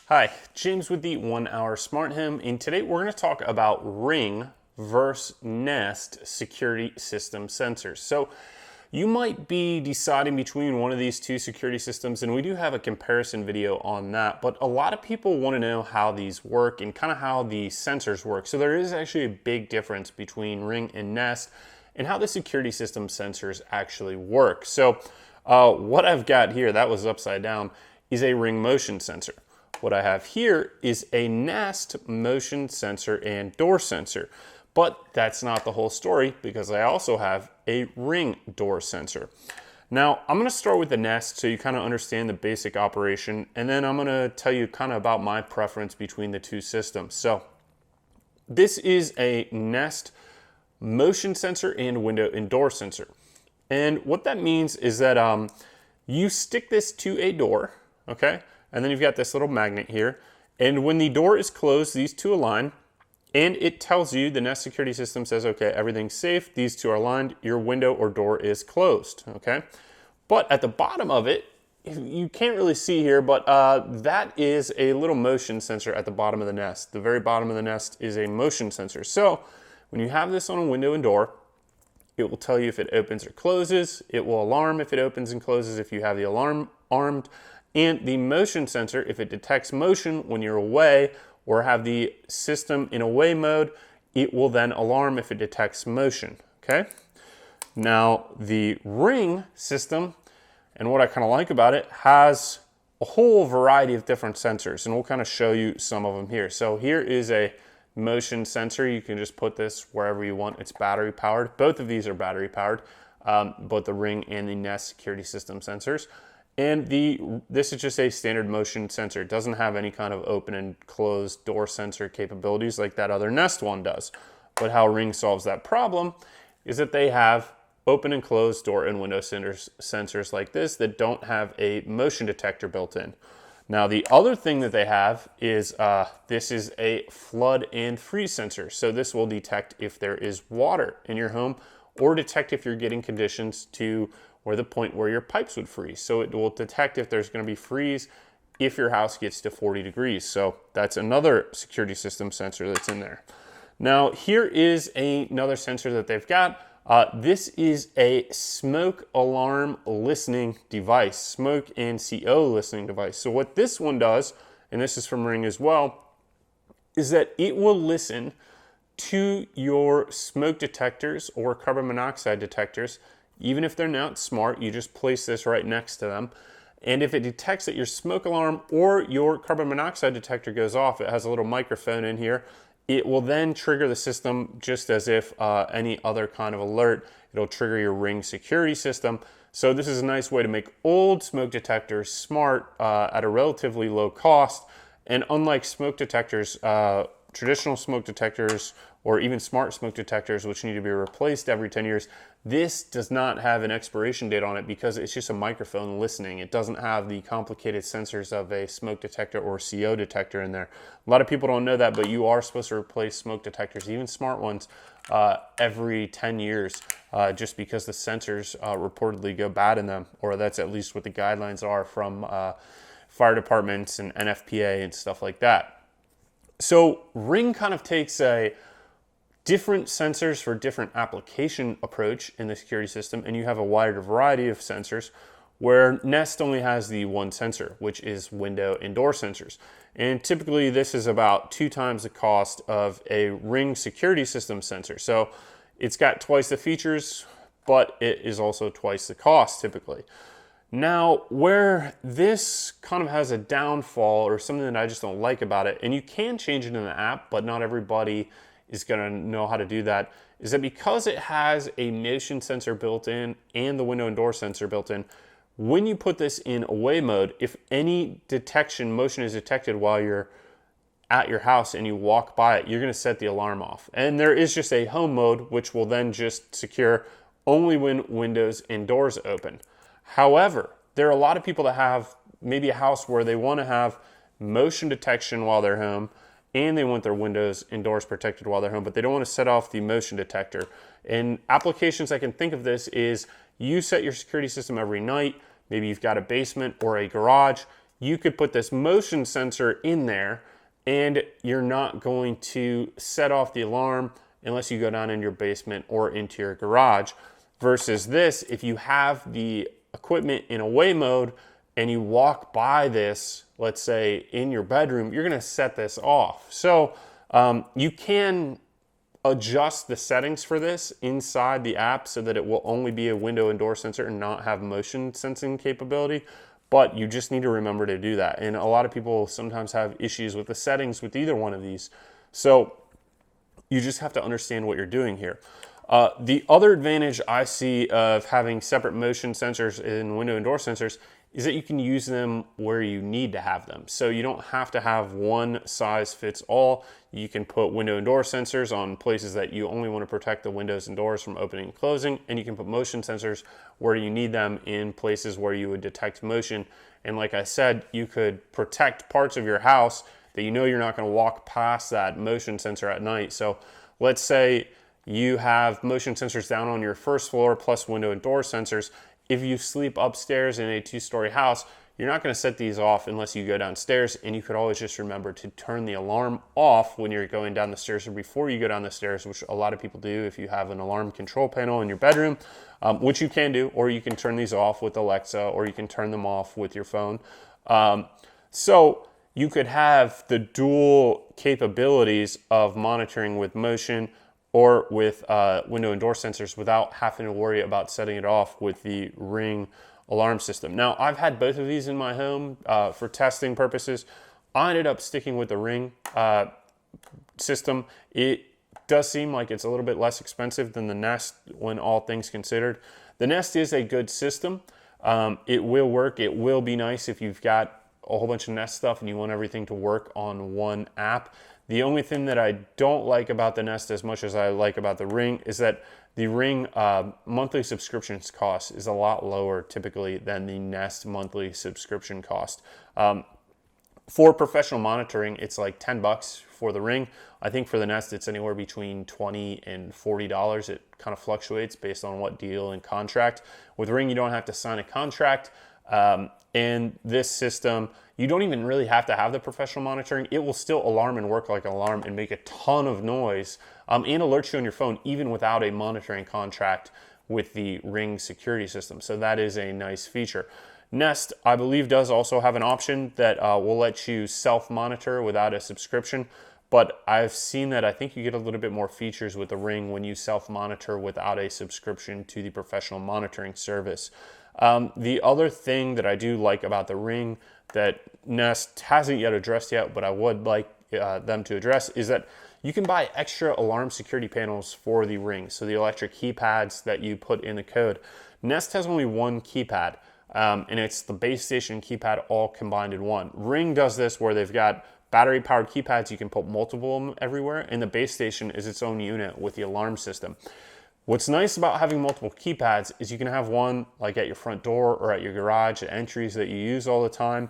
Hi, James with the 1 Hour Smart Home, and today we're going to talk about Ring versus Nest security system sensors. So you might be deciding between one of these two security systems, and we do have a comparison video on that, but a lot of people want to know how these work and kind of how the sensors work. So there is actually a big difference between Ring and Nest and how the security system sensors actually work. So what I've got here, that was upside down, is a Ring motion sensor. What I have here is a Nest motion sensor and door sensor. But that's not the whole story, because I also have a Ring door sensor. Now, I'm going to start with the Nest so you kind of understand the basic operation, and then I'm going to tell you kind of about my preference between the two systems. So this is a Nest motion sensor and window and door sensor. And what that means is that you stick this to a door, okay? And then you've got this little magnet here. And when the door is closed, these two align. And it tells you, the Nest security system says, okay, everything's safe. These two are aligned. Your window or door is closed, okay? But at the bottom of it, you can't really see here, but that is a little motion sensor at the bottom of the Nest. The very bottom of the Nest is a motion sensor. So when you have this on a window and door, it will tell you if it opens or closes. It will alarm if it opens and closes if you have the alarm armed. And the motion sensor, if it detects motion when you're away or have the system in away mode, it will then alarm if it detects motion, okay? Now, the Ring system, and what I kind of like about it, has a whole variety of different sensors, and we'll kind of show you some of them here. So here is a motion sensor. You can just put this wherever you want. It's battery powered. Both of these are battery powered, both the Ring and the Nest security system sensors. And this is just a standard motion sensor. It doesn't have any kind of open and close door sensor capabilities like that other Nest one does. But how Ring solves that problem is that they have open and close door and window sensors like this that don't have a motion detector built in. Now, the other thing that they have is this is a flood and freeze sensor. So this will detect if there is water in your home or detect if you're getting conditions to or the point where your pipes would freeze. So it will detect if there's going to be freeze if your house gets to 40 degrees. So that's another security system sensor that's in there. Now, here is another sensor that they've got. This is a smoke alarm listening device, smoke and CO listening device. So what this one does, and this is from Ring as well, is that it will listen to your smoke detectors or carbon monoxide detectors. Even if they're not smart, you just place this right next to them. And if it detects that your smoke alarm or your carbon monoxide detector goes off, it has a little microphone in here. It will then trigger the system just as if any other kind of alert. It'll trigger your Ring security system. So this is a nice way to make old smoke detectors smart at a relatively low cost. And unlike smoke detectors, traditional smoke detectors or even smart smoke detectors, which need to be replaced every 10 years, this does not have an expiration date on it because it's just a microphone listening. It doesn't have the complicated sensors of a smoke detector or CO detector in there. A lot of people don't know that, but you are supposed to replace smoke detectors, even smart ones, every 10 years just because the sensors reportedly go bad in them, or that's at least what the guidelines are from fire departments and NFPA and stuff like that. So Ring kind of takes a different sensors for different application approach in the security system, and you have a wider variety of sensors, where Nest only has the one sensor, which is window and door sensors. And typically this is about 2 times the cost of a Ring security system sensor. So it's got twice the features, but it is also twice the cost typically. Now, where this kind of has a downfall or something that I just don't like about it, and you can change it in the app, but not everybody is going to know how to do that, is that because it has a motion sensor built in and the window and door sensor built in, when you put this in away mode, if any motion is detected while you're at your house and you walk by it, you're going to set the alarm off. And there is just a home mode, which will then just secure only when windows and doors open. However, there are a lot of people that have maybe a house where they want to have motion detection while they're home, and they want their windows and doors protected while they're home, but they don't want to set off the motion detector. And applications I can think of this is you set your security system every night. Maybe you've got a basement or a garage. you could put this motion sensor in there and you're not going to set off the alarm unless you go down in your basement or into your garage. Versus this, if you have the equipment in away mode and you walk by this, let's say in your bedroom, you're gonna set this off. So you can adjust the settings for this inside the app so that it will only be a window and door sensor and not have motion sensing capability. But you just need to remember to do that. And a lot of people sometimes have issues with the settings with either one of these. So you just have to understand what you're doing here. The other advantage I see of having separate motion sensors in window and door sensors is that you can use them where you need to have them. So you don't have to have one size fits all. You can put window and door sensors on places that you only want to protect the windows and doors from opening and closing, and you can put motion sensors where you need them in places where you would detect motion. And like I said, you could protect parts of your house that you know you're not going to walk past that motion sensor at night. So let's say you have motion sensors down on your first floor plus window and door sensors. If you sleep upstairs in a 2-story house, you're not going to set these off unless you go downstairs, and you could always just remember to turn the alarm off when you're going down the stairs or before you go down the stairs, which a lot of people do if you have an alarm control panel in your bedroom, which you can do, or you can turn these off with Alexa, or you can turn them off with your phone. So you could have the dual capabilities of monitoring with motion or with window and door sensors without having to worry about setting it off with the Ring alarm system. Now, I've had both of these in my home for testing purposes. I ended up sticking with the Ring system. It does seem like it's a little bit less expensive than the Nest when all things considered. The Nest is a good system. It will work. It will be nice if you've got a whole bunch of Nest stuff and you want everything to work on one app. The only thing that I don't like about the Nest as much as I like about the Ring is that the Ring monthly subscriptions cost is a lot lower typically than the Nest monthly subscription cost. For professional monitoring, it's like $10 for the Ring. I think for the Nest, it's anywhere between $20 and $40. It kind of fluctuates based on what deal and contract. With Ring, you don't have to sign a contract. And this system, you don't even really have to have the professional monitoring. It will still alarm and work like an alarm and make a ton of noise and alert you on your phone even without a monitoring contract with the Ring security system. So that is a nice feature. Nest, I believe, does also have an option that will let you self-monitor without a subscription. But I've seen that I think you get a little bit more features with the Ring when you self-monitor without a subscription to the professional monitoring service. The other thing that I do like about the Ring that Nest hasn't yet addressed yet, but I would like them to address, is that you can buy extra alarm security panels for the Ring. So the electric keypads that you put in the code. Nest has only one keypad, and it's the base station keypad all combined in one. Ring does this where they've got battery powered keypads. You can put multiple of them everywhere, and the base station is its own unit with the alarm system. What's nice about having multiple keypads is you can have one like at your front door or at your garage at entries that you use all the time.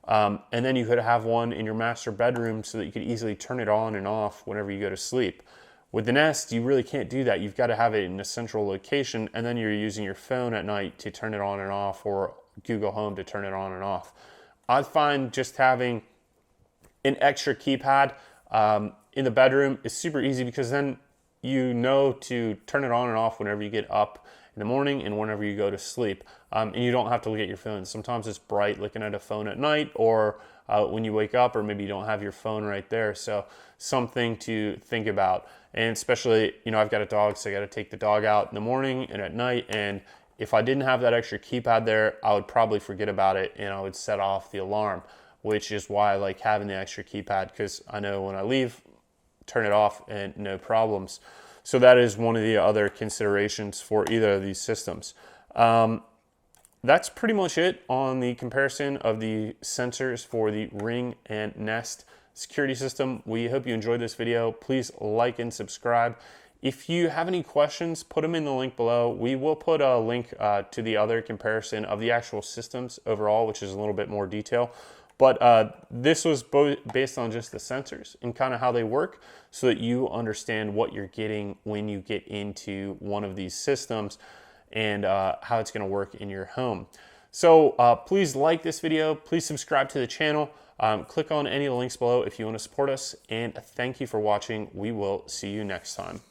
And then you could have one in your master bedroom so that you could easily turn it on and off whenever you go to sleep. With the Nest, you really can't do that. You've got to have it in a central location, and then you're using your phone at night to turn it on and off, or Google Home to turn it on and off. I find just having an extra keypad in the bedroom is super easy, because then you know to turn it on and off whenever you get up in the morning and whenever you go to sleep. And you don't have to look at your phone. Sometimes it's bright looking at a phone at night, or when you wake up, or maybe you don't have your phone right there. So something to think about. And especially, I've got a dog, so I got to take the dog out in the morning and at night. And if I didn't have that extra keypad there, I would probably forget about it and I would set off the alarm, which is why I like having the extra keypad, because I know when I leave, turn it off and no problems. So that is one of the other considerations for either of these systems. That's pretty much it on the comparison of the sensors for the Ring and Nest security system. We hope you enjoyed this video. Please like and subscribe. If you have any questions, put them in the link below. We will put a link to the other comparison of the actual systems overall, which is a little bit more detail. But this was based on just the sensors and kind of how they work, so that you understand what you're getting when you get into one of these systems and how it's going to work in your home. So please like this video, please subscribe to the channel, click on any of the links below if you want to support us, and thank you for watching. We will see you next time.